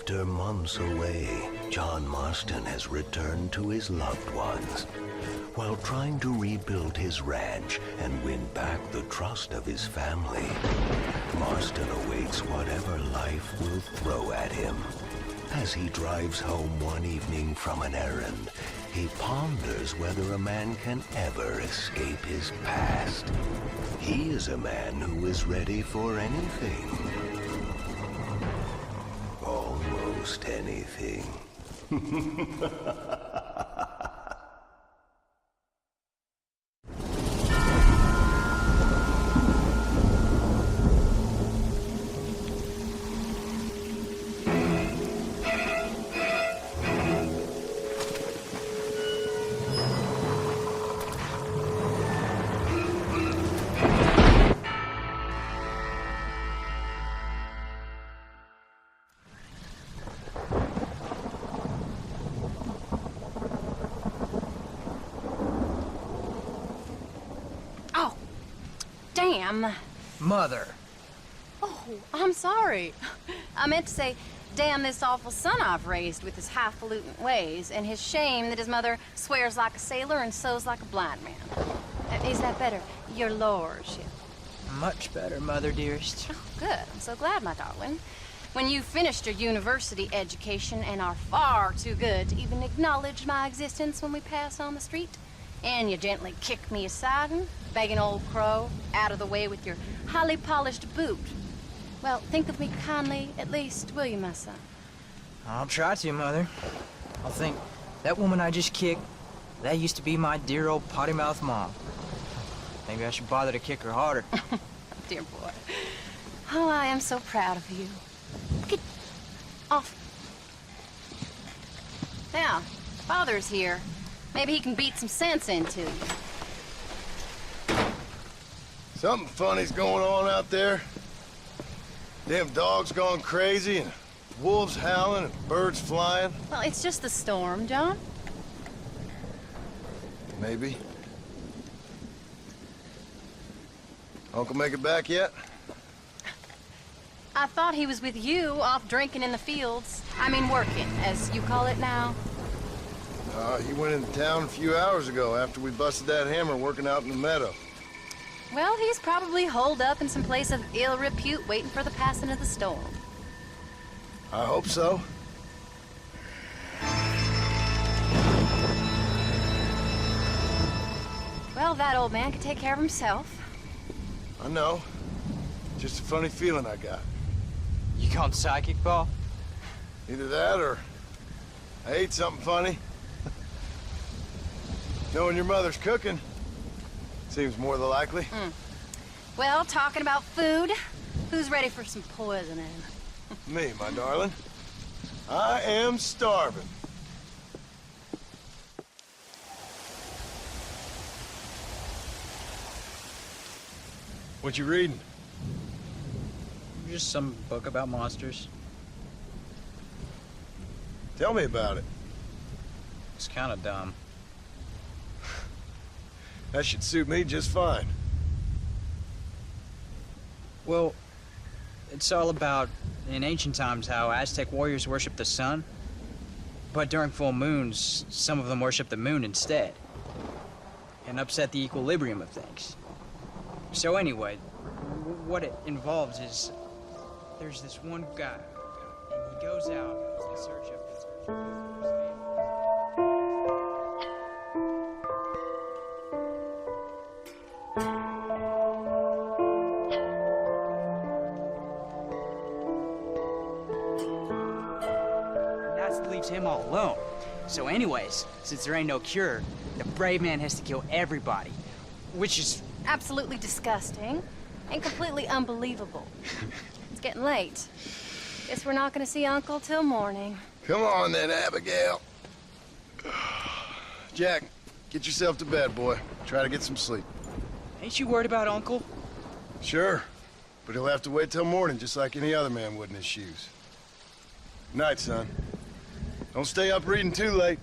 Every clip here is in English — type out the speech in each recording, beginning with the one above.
After months away, John Marston has returned to his loved ones. While trying to rebuild his ranch and win back the trust of his family, Marston awaits whatever life will throw at him. As he drives home one evening from an errand, he ponders whether a man can ever escape his past. He is a man who is ready for anything. Almost anything. Damn. Mother. Oh, I'm sorry. I meant to say, damn this awful son I've raised with his highfalutin ways, and his shame that his mother swears like a sailor and sews like a blind man. Is that better, your lordship? Much better, Mother dearest. Oh, good. I'm so glad, my darling. When you've finished your university education and are far too good to even acknowledge my existence when we pass on the street, and you gently kick me aside, begging old crow out of the way with your highly polished boot. Well, think of me kindly, at least, will you, my son? I'll try to, Mother. I'll think, that woman I just kicked, that used to be my dear old potty-mouthed mom. Maybe I should bother to kick her harder. Dear boy. Oh, I am so proud of you. Get off. Now, Father's here. Maybe he can beat some sense into you. Something funny's going on out there. Damn dogs gone crazy, and wolves howling, and birds flying. Well, it's just the storm, John. Maybe. Uncle make it back yet? I thought he was with you, off drinking in the fields. I mean, working, as you call it now. He went into town a few hours ago after we busted that hammer working out in the meadow. Well, he's probably holed up in some place of ill repute waiting for the passing of the storm. I hope so. Well, that old man can take care of himself. I know. Just a funny feeling I got. You gone psychic, Pa? Either that or I ate something funny. Knowing your mother's cooking seems more than likely. Well, talking about food, who's ready for some poisoning? Me, my darling. I am starving. What you reading? Just some book about monsters. Tell me about it. It's kind of dumb. That should suit me just fine. Well, it's all about, in ancient times, how Aztec warriors worshiped the sun. But during full moons, some of them worship the moon instead. And upset the equilibrium of things. So anyway, what it involves is, there's this one guy, and he goes out in search of his family. Leaves him all alone. So anyways, since there ain't no cure, the brave man has to kill everybody, which is Absolutely disgusting and completely unbelievable. It's getting late. Guess we're not gonna see Uncle till morning. Come on then, Abigail. Jack, get yourself to bed, boy. Try to get some sleep. Ain't you worried about Uncle? Sure, but he'll have to wait till morning just like any other man would in his shoes. Night, son. Don't stay up reading too late.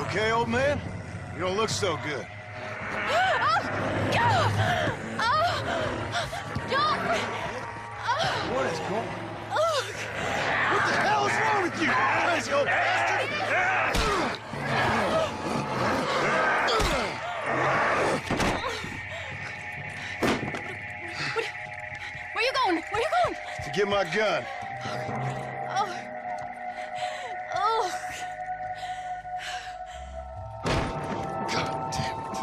okay, old man? You don't look so good. What is going on? What the hell is wrong with you, crazy old bastard? Where you going? Where you going? To get my gun. Oh. Oh. God damn it.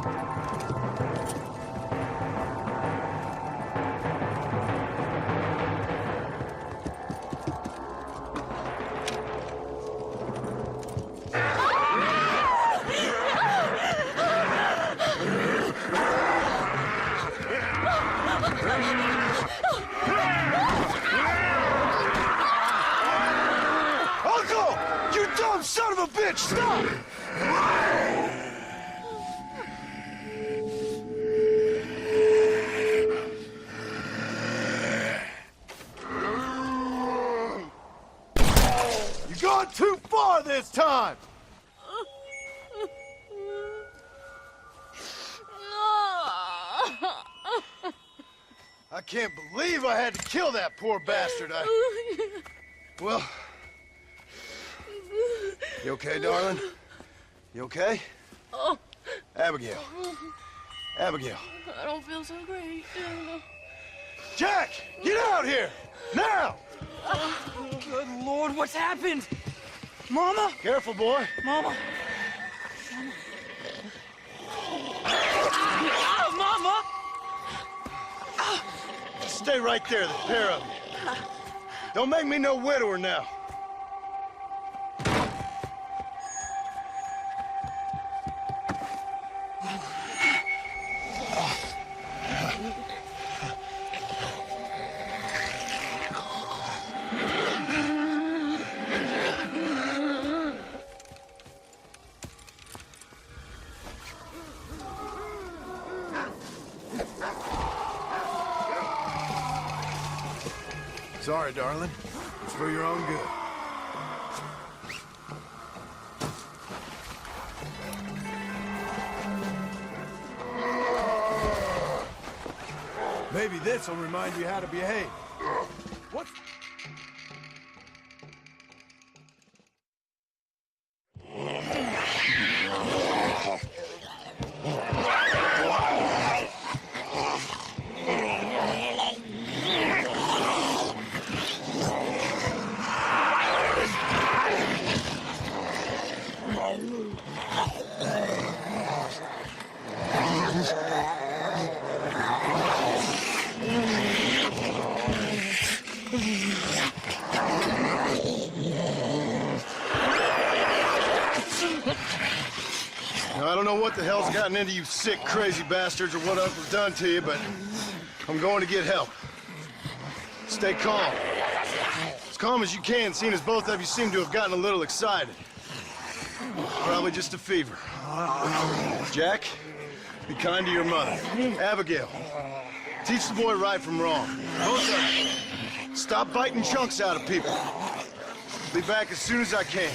Uncle! You dumb son of a bitch! Stop! You're going too far this time! I can't believe I had to kill that poor bastard. Well... You okay, darling? You okay? Oh, Abigail. Abigail. I don't feel so great. Jack! Get out here! Now! Good Lord, what's happened? Mama? Careful, boy. Mama? Mama? Just stay right there, the pair of you. Don't make me no widower now. Sorry, darling. It's for your own good. Maybe this will remind you how to behave. What? Now, I don't know what the hell's gotten into you sick, crazy bastards or what Uncle's done to you, but I'm going to get help. Stay calm. As calm as you can, seeing as both of you seem to have gotten a little excited. Probably just a fever. Jack, be kind to your mother. Abigail, teach the boy right from wrong. Both of you, stop biting chunks out of people. Be back as soon as I can.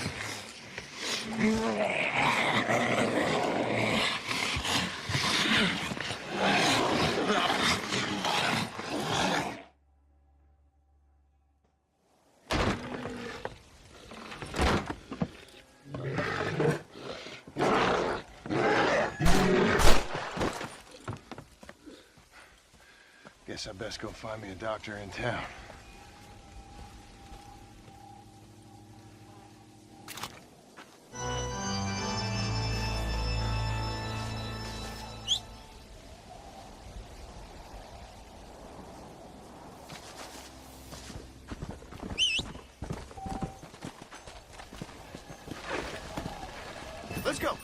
Guess I best go find me a doctor in town. Let's go.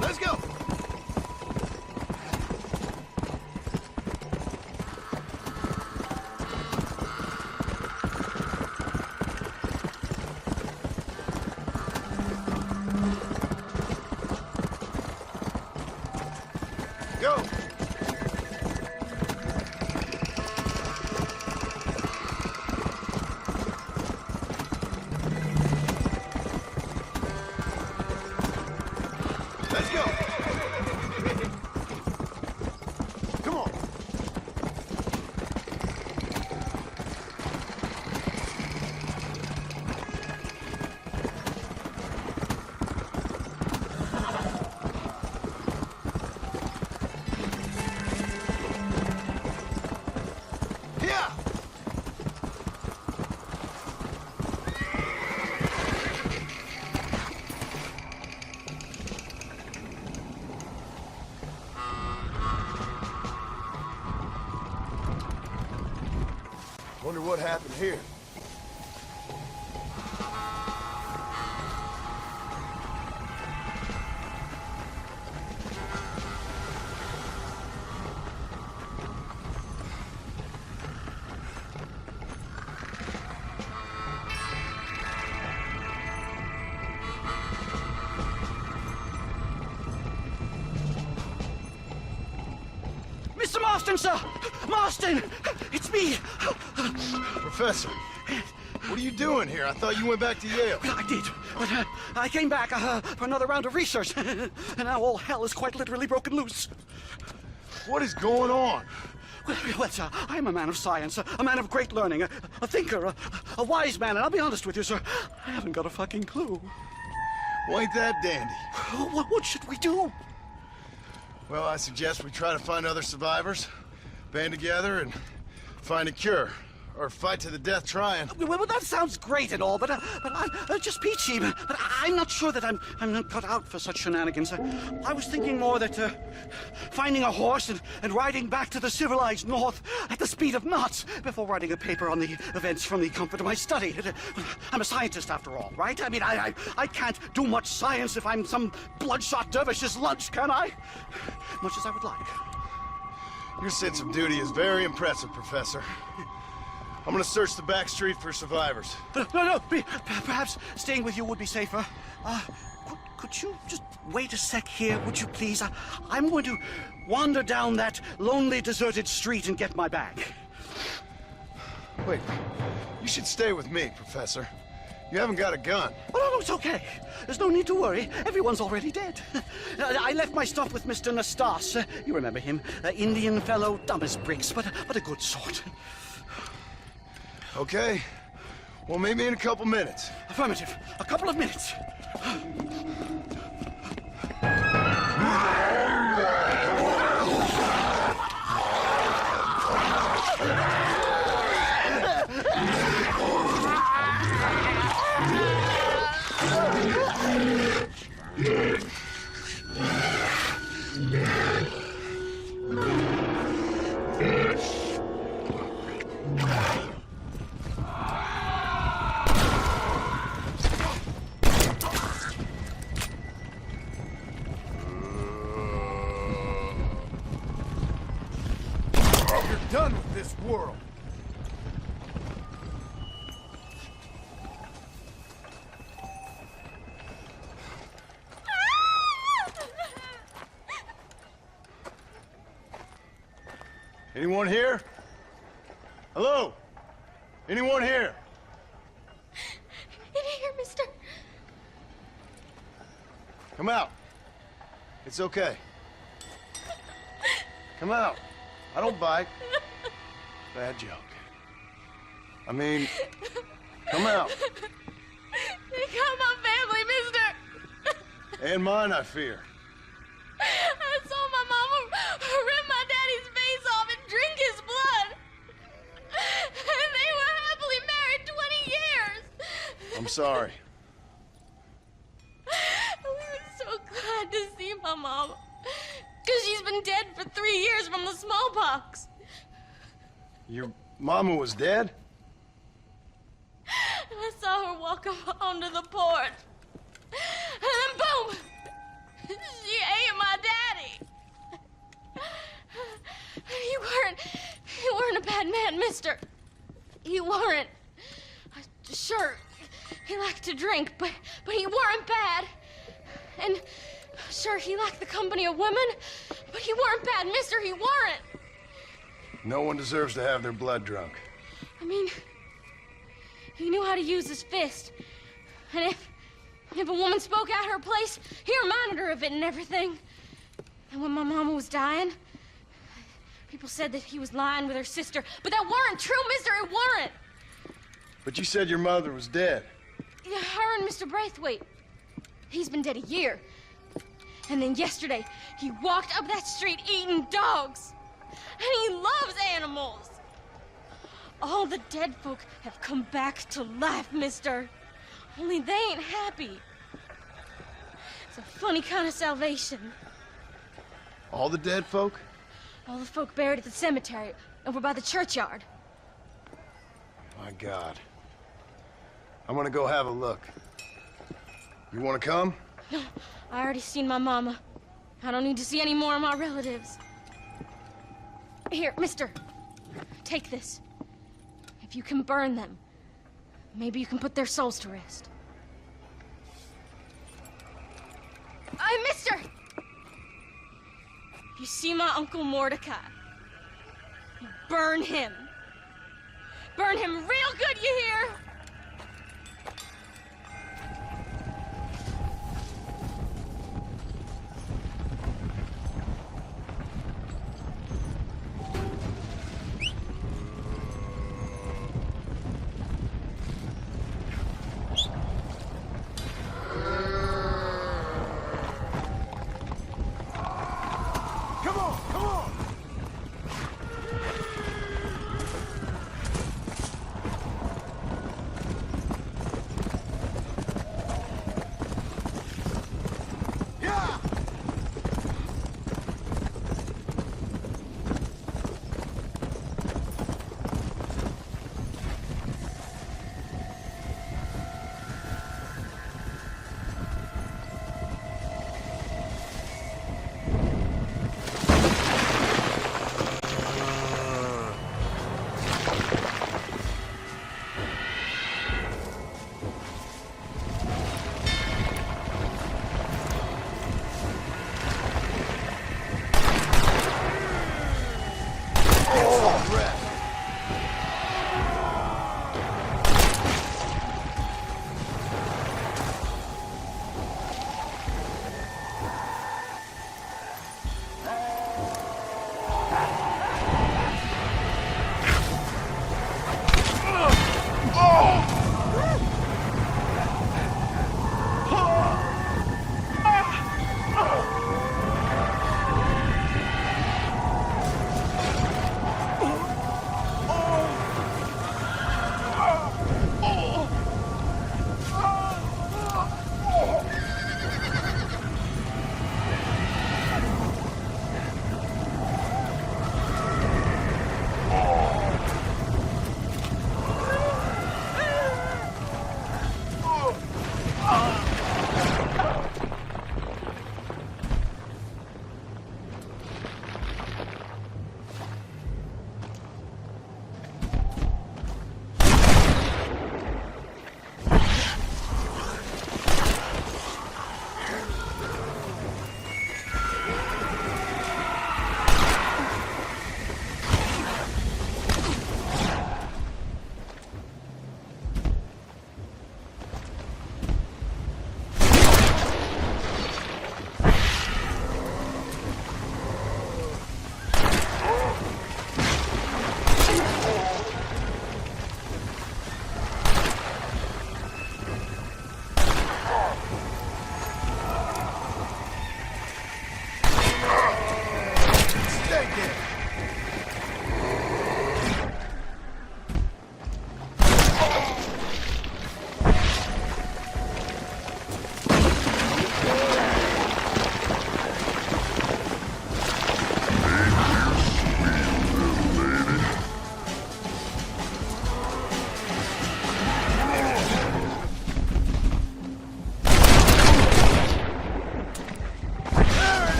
Let's go. happened here. Mr. Marston, sir! Marston! It's me! Professor, what are you doing here? I thought you went back to Yale. I did, but I came back for another round of research, and now all hell is quite literally broken loose. What is going on? Well, sir, I'm a man of science, a man of great learning, a thinker, a wise man, and I'll be honest with you, sir, I haven't got a fucking clue. Well, ain't that dandy? What should we do? Well, I suggest we try to find other survivors, band together, and find a cure. Or fight to the death trying. Well, that sounds great and all, but I'm just peachy. But I'm not sure that I'm not cut out for such shenanigans. I was thinking more that finding a horse and riding back to the civilized north at the speed of knots before writing a paper on the events from the comfort of my study. I'm a scientist after all, right? I mean, I can't do much science if I'm some bloodshot dervish's lunch, can I? Much as I would like. Your sense of duty is very impressive, Professor. I'm gonna search the back street for survivors. No, perhaps staying with you would be safer. Could you just wait a sec here, would you please? I'm going to wander down that lonely, deserted street and get my bag. Wait, you should stay with me, Professor. You haven't got a gun. Oh, no, it's okay. There's no need to worry. Everyone's already dead. I left my stuff with Mr. Nastas. You remember him. Indian fellow, dumb as bricks, but a good sort. Okay. Well, meet me in a couple minutes. Affirmative. A couple of minutes. Done with this world. Anyone here? Hello? Anyone here? In here, mister. Come out. It's okay. Come out. I don't bite. Bad joke. I mean, come out. They got my family, mister. And mine, I fear. I saw my mama rip my daddy's face off and drink his blood. And they were happily married 20 years. I'm sorry. We were so glad to see my mama. Because she's been dead for 3 years from the smallpox. Your mama was dead? And I saw her walk up onto the porch. And then boom! She ate my daddy. You weren't a bad man, mister. You weren't. Sure, he liked to drink, but he weren't bad. And sure, he liked the company of women, but he weren't bad, mister, he weren't. No one deserves to have their blood drunk. I mean, he knew how to use his fist. And if a woman spoke out her place, he reminded her of it and everything. And when my mama was dying, people said that he was lying with her sister, but that weren't true, mister, it weren't. But you said your mother was dead. Yeah, her and Mr. Braithwaite. He's been dead a year. And then yesterday, he walked up that street eating dogs. And he loves animals. All the dead folk have come back to life, mister. Only they ain't happy. It's a funny kind of salvation. All the dead folk? All the folk buried at the cemetery over by the churchyard. My God. I'm gonna go have a look. You wanna come? No, I already seen my mama. I don't need to see any more of my relatives. Here, mister. Take this. If you can burn them, maybe you can put their souls to rest. Mister! If you see my Uncle Mordecai, burn him. Burn him real good, you hear?